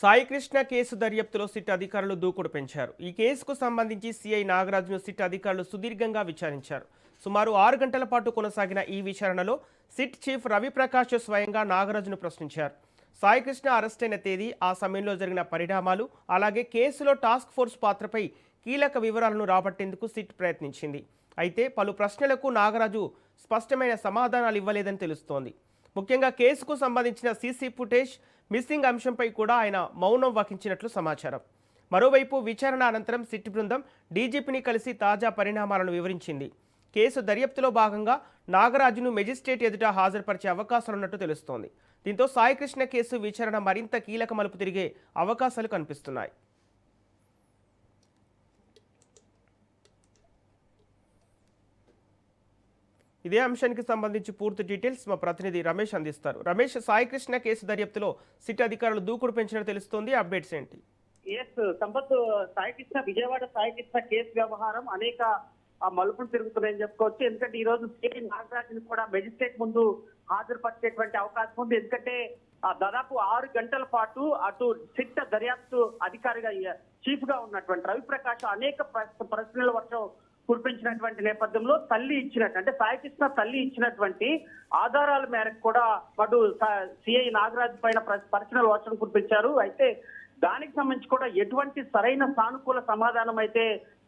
Saikrishna case దర్యాప్తులో SIT అధికారులు దూకుడు పెంచారు. ఈ కేసుకు సంబంధించి సిఐ నాగరాజును సిట్ అధికారులు సుదీర్ఘంగా విచారించారు. సుమారు 6 గంటల పాటు కొనసాగిన ఈ విచారణలో సిట్ చీఫ్ రవిప్రకాష్ స్వయంగా నాగరాజును ప్రశ్నించారు. సాయికృష్ణ అరెస్ట్ అయిన తేదీ, ఆ సమయంలో జరిగిన పరిణామాలు, అలాగే కేసులో టాస్క్ ఫోర్స్ పాత్రపై కీలక వివరాలను రాబట్టేందుకు సిట్ ప్రయత్నించింది. అయితే పలు ప్రశ్నలకు నాగరాజు స్పష్టమైన సమాధానాలు ఇవ్వలేదని తెలుస్తోంది. ముఖ్యంగా కేసుకు సంబంధించిన సీసీ ఫుటేజ్, మిస్సింగ్ అంశంపై కూడా ఆయన మౌనం వహించినట్లు సమాచారం. మరోవైపు విచారణ అనంతరం సిట్ బృందం డీజీపీని కలిసి తాజా పరిణామాలను వివరించింది. కేసు దర్యాప్తులో భాగంగా నాగరాజును మెజిస్ట్రేట్ ఎదుట హాజరుపరిచే అవకాశాలున్నట్టు తెలుస్తోంది. దీంతో సాయికృష్ణ కేసు విచారణ మరింత కీలక మలుపు తిరిగే అవకాశాలు కనిపిస్తున్నాయి. ఇదే అంశానికి సంబంధించి పూర్తి డీటెయిల్స్ మా ప్రతినిధి రమేష్ అందిస్తారు. రమేష్, సాయికృష్ణ కేసు దర్యాప్తులో సిట్ అధికారులు దూకుడు పెంచినట్టు తెలుస్తోంది. అప్డేట్స్ ఏంటి? సంపత్, సాయికృష్ణ విజయవాడ సాయికృష్ణ కేసు వ్యవహారం అనేక మలుపులు తిరుగుతున్నాయని చెప్పుకోవచ్చు. ఎందుకంటే ఈ రోజు సిఐ నాగరాజుని కూడా మెజిస్ట్రేట్ ముందు హాజరుపరిచేటువంటి అవకాశం ఉంది. ఎందుకంటే దాదాపు 6 గంటల పాటు అటు సిట్ దర్యాప్తు అధికారిగా చీఫ్ గా ఉన్నటువంటి రవిప్రకాష్ అనేక ప్రశ్నల వర్షం కురిపించినటువంటి నేపథ్యంలో తల్లి ఇచ్చినట్టు, అంటే సాయికృష్ణ తల్లి ఇచ్చినటువంటి ఆధారాల మేరకు కూడా అటు సిఐ నాగరాజు పైన ప్రశ్నల వర్షం కురిపించారు. అయితే దానికి సంబంధించి కూడా ఎటువంటి సరైన సానుకూల సమాధానం అయితే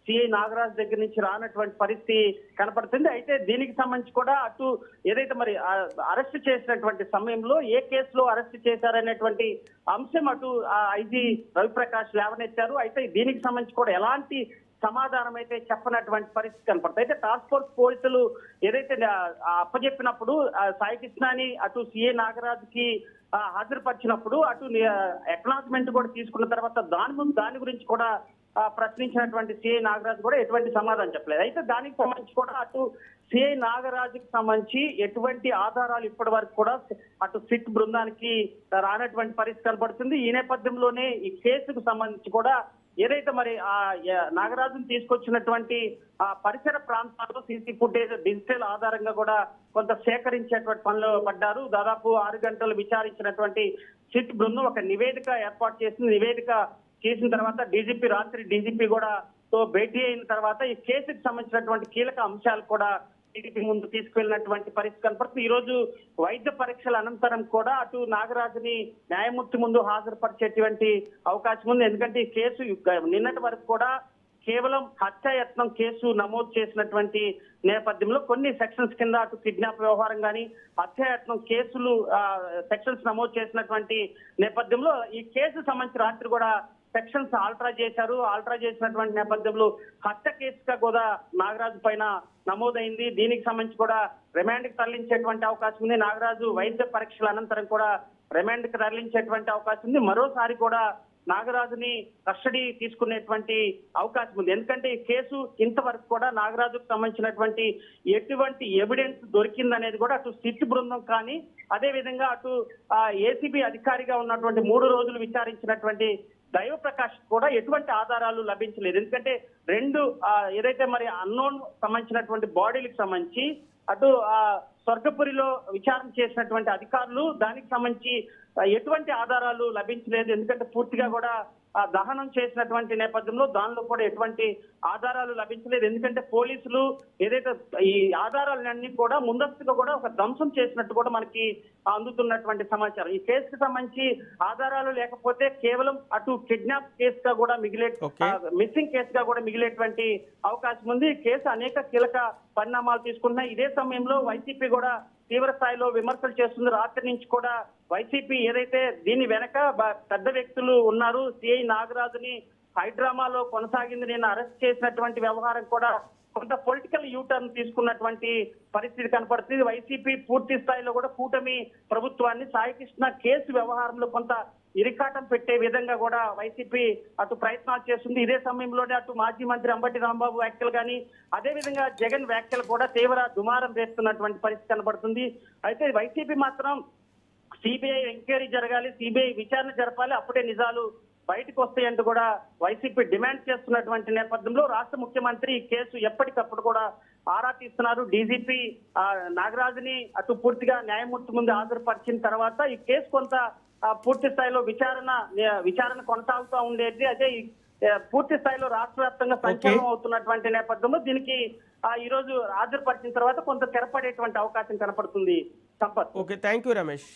సిఐ నాగరాజు దగ్గర నుంచి రానటువంటి పరిస్థితి కనపడుతుంది. అయితే దీనికి సంబంధించి కూడా అటు ఏదైతే మరి అరెస్ట్ చేసినటువంటి సమయంలో ఏ కేసులో అరెస్ట్ చేశారనేటువంటి అంశం అటు ఐజీ రవిప్రకాష్ లేవనెత్తారు. అయితే దీనికి సంబంధించి కూడా ఎలాంటి సమాధానం అయితే చెప్పనటువంటి పరిస్థితి కనపడుతుంది. అయితే టాస్క్ ఫోర్స్ పోలీసులు ఏదైతే అప్పచెప్పినప్పుడు సాయికృష్ణని అటు సిఐ నాగరాజుకి హాజరుపరిచినప్పుడు అటు అక్నాలజ్మెంట్ కూడా తీసుకున్న తర్వాత దాని గురించి కూడా ప్రశ్నించినటువంటి సిఐ నాగరాజు కూడా ఎటువంటి సమాధానం చెప్పలేదు. అయితే దానికి సంబంధించి కూడా అటు సిఐ నాగరాజుకి సంబంధించి ఎటువంటి ఆధారాలు ఇప్పటి వరకు కూడా అటు సిట్ బృందానికి రానటువంటి పరిస్థితి కనపడుతుంది. ఈ నేపథ్యంలోనే ఈ కేసుకు సంబంధించి కూడా ఏదైతే మరి నాగరాజును తీసుకొచ్చినటువంటి పరిసర ప్రాంతాల్లో సీసీ ఫుటేజ్ డిజిటల్ ఆధారంగా కూడా కొంత సేకరించేటువంటి పనిలో పడ్డారు. దాదాపు 6 గంటలు విచారించినటువంటి సిట్ బృందం ఒక నివేదిక ఏర్పాటు చేసింది. నివేదిక చేసిన తర్వాత రాత్రి డీజీపీ కూడా తో భేటీ అయిన తర్వాత ఈ కేసుకు సంబంధించినటువంటి కీలక అంశాలు కూడా టీడీపీ ముందు తీసుకెళ్లినటువంటి పరిస్థితి కనపడుతుంది. ఈ రోజు వైద్య పరీక్షల అనంతరం కూడా అటు నాగరాజుని న్యాయమూర్తి ముందు హాజరుపరిచేటువంటి అవకాశం ఉంది. ఎందుకంటే ఈ కేసు నిన్నటి వరకు కూడా కేవలం హత్యాయత్నం కేసు నమోదు చేసినటువంటి నేపథ్యంలో కొన్ని సెక్షన్స్ కింద అటు కిడ్నాప్ వ్యవహారం కానీ హత్యాయత్నం కేసులు సెక్షన్స్ నమోదు చేసినటువంటి నేపథ్యంలో ఈ కేసు సంబంధించి రాత్రి కూడా సెక్షన్స్ ఆల్ట్రా చేశారు. ఆల్ట్రా చేసినటువంటి నేపథ్యంలో హత్య కేసుగా కూడా నాగరాజు పైన నమోదైంది. దీనికి సంబంధించి కూడా రిమాండ్ కి తరలించేటువంటి అవకాశం ఉంది. నాగరాజు వైద్య పరీక్షల అనంతరం కూడా రిమాండ్ కి తరలించేటువంటి అవకాశం ఉంది. మరోసారి కూడా నాగరాజుని కస్టడీ తీసుకునేటువంటి అవకాశం ఉంది. ఎందుకంటే ఈ కేసు ఇంతవరకు కూడా నాగరాజుకు సంబంధించినటువంటి ఎటువంటి ఎవిడెన్స్ దొరికిందనేది కూడా అటు సిట్ బృందం కానీ అదే విధంగా అటు ఏసీబీ అధికారిగా ఉన్నటువంటి 3 రోజులు విచారించినటువంటి దైవ ప్రకాష్ కూడా ఎటువంటి ఆధారాలు లభించలేదు. ఎందుకంటే ఏదైతే మరి అన్నోన్ సంబంధించినటువంటి బాడీలకు సంబంధించి అటు స్వర్గపురిలో విచారణ చేసినటువంటి అధికారులు దానికి సంబంధించి ఎటువంటి ఆధారాలు లభించలేదు. ఎందుకంటే పూర్తిగా కూడా దహనం చేసినటువంటి నేపథ్యంలో దానిలో కూడా ఎటువంటి ఆధారాలు లభించలేదు. ఎందుకంటే పోలీసులు ఏదైతే ఈ ఆధారాలన్నీ కూడా ముందస్తుగా కూడా ఒక ధ్వంసం చేసినట్టు కూడా మనకి అందుతున్నటువంటి సమాచారం. ఈ కేసుకు సంబంధించి ఆధారాలు లేకపోతే కేవలం అటు కిడ్నాప్ కేసుగా కూడా మిస్సింగ్ కేసుగా కూడా మిగిలేటువంటి అవకాశం ఉంది. ఈ కేసు అనేక కీలక పరిణామాలు తీసుకుంటున్నాయి. ఇదే సమయంలో వైసీపీ కూడా తీవ్ర స్థాయిలో విమర్శలు చేస్తుంది. రాత్రి నుంచి కూడా వైసీపీ ఏదైతే దీని వెనక పెద్ద వ్యక్తులు ఉన్నారు, సిఐ నాగరాజుని హైడ్రామాలో కొనసాగింది, నేను అరెస్ట్ చేసినటువంటి వ్యవహారం కూడా కొంత పొలిటికల్ యూటర్న్ తీసుకున్నటువంటి పరిస్థితి కనపడుతుంది. వైసీపీ పూర్తి స్థాయిలో కూడా కూటమి ప్రభుత్వాన్ని సాయికృష్ణ కేసు వ్యవహారంలో కొంత ఇరికాటం పెట్టే విధంగా కూడా వైసీపీ అటు ప్రయత్నాలు చేస్తుంది. ఇదే సమయంలోనే అటు మాజీ మంత్రి అంబటి రాంబాబు వ్యాఖ్యలు కానీ అదే విధంగా జగన్ వ్యాఖ్యలు కూడా తీవ్ర దుమారం వేస్తున్నటువంటి పరిస్థితి కనబడుతుంది. అయితే వైసీపీ మాత్రం సిబిఐ ఎంక్వైరీ జరగాలి, సిబిఐ విచారణ జరపాలి, అప్పుడే నిజాలు బయటకు వస్తాయంటూ కూడా వైసీపీ డిమాండ్ చేస్తున్నటువంటి నేపథ్యంలో రాష్ట్ర ముఖ్యమంత్రి ఈ కేసు ఎప్పటికప్పుడు కూడా ఆరా తీస్తున్నారు. డీజీపీ నాగరాజుని అటు పూర్తిగా న్యాయమూర్తి ముందు హాజరుపరిచిన తర్వాత ఈ కేసు కొంత పూర్తి స్థాయిలో విచారణ కొనసాగుతూ ఉండేది. అయితే పూర్తి స్థాయిలో రాష్ట్ర వ్యాప్తంగా సంచలనం అవుతున్నటువంటి నేపథ్యంలో దీనికి ఈ రోజు హాజరుపరిచిన తర్వాత కొంత తెరపడేటువంటి అవకాశం కనపడుతుంది Sampath. Okay, thank you Ramesh.